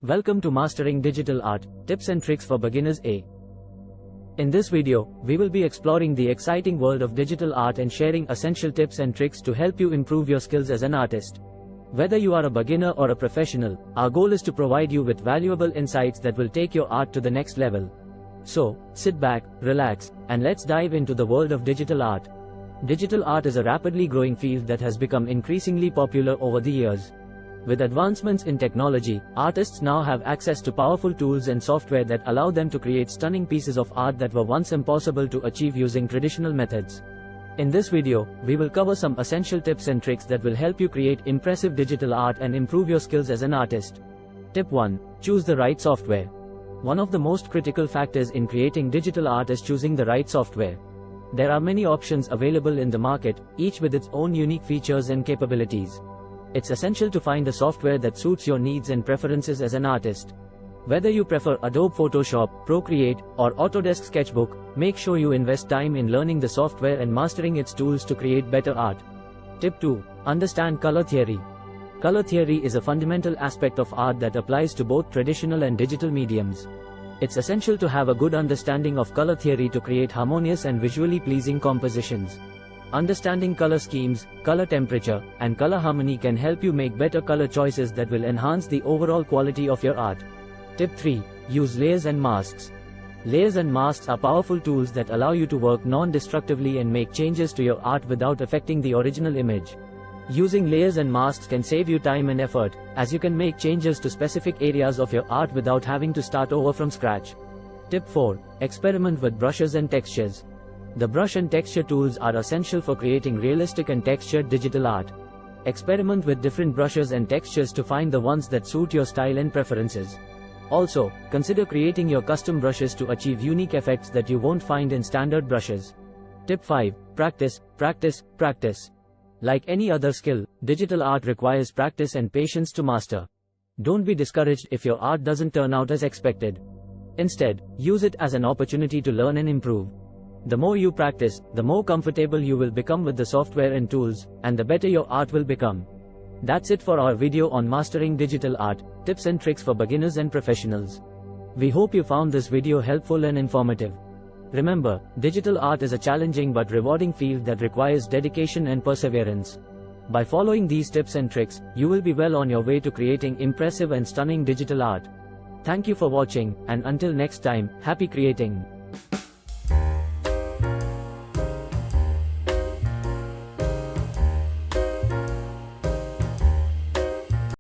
Welcome to Mastering Digital Art, Tips and Tricks for Beginners A. In this video, we will be exploring the exciting world of digital art and sharing essential tips and tricks to help you improve your skills as an artist. Whether you are a beginner or a professional, our goal is to provide you with valuable insights that will take your art to the next level. So, sit back, relax, and let's dive into the world of digital art. Digital art is a rapidly growing field that has become increasingly popular over the years. With advancements in technology, artists now have access to powerful tools and software that allow them to create stunning pieces of art that were once impossible to achieve using traditional methods. In this video, we will cover some essential tips and tricks that will help you create impressive digital art and improve your skills as an artist. Tip 1. Choose the right software. One of the most critical factors in creating digital art is choosing the right software. There are many options available in the market, each with its own unique features and capabilities. It's essential to find a software that suits your needs and preferences as an artist. Whether you prefer Adobe Photoshop, Procreate, or Autodesk Sketchbook, make sure you invest time in learning the software and mastering its tools to create better art. Tip 2. Understand color theory. Color theory is a fundamental aspect of art that applies to both traditional and digital mediums. It's essential to have a good understanding of color theory to create harmonious and visually pleasing compositions. Understanding color schemes, color temperature, and color harmony can help you make better color choices that will enhance the overall quality of your art. Tip 3. Use layers and masks. Layers and masks are powerful tools that allow you to work non-destructively and make changes to your art without affecting the original image. Using layers and masks can save you time and effort, as you can make changes to specific areas of your art without having to start over from scratch. Tip 4. Experiment with brushes and textures. The brush and texture tools are essential for creating realistic and textured digital art. Experiment with different brushes and textures to find the ones that suit your style and preferences. Also, consider creating your custom brushes to achieve unique effects that you won't find in standard brushes. Tip 5. Practice, practice, practice. Like any other skill, digital art requires practice and patience to master. Don't be discouraged if your art doesn't turn out as expected. Instead, use it as an opportunity to learn and improve. The more you practice, the more comfortable you will become with the software and tools, and the better your art will become. That's it for our video on mastering digital art, tips and tricks for beginners and professionals. We hope you found this video helpful and informative. Remember, digital art is a challenging but rewarding field that requires dedication and perseverance. By following these tips and tricks, you will be well on your way to creating impressive and stunning digital art. Thank you for watching, and until next time, happy creating.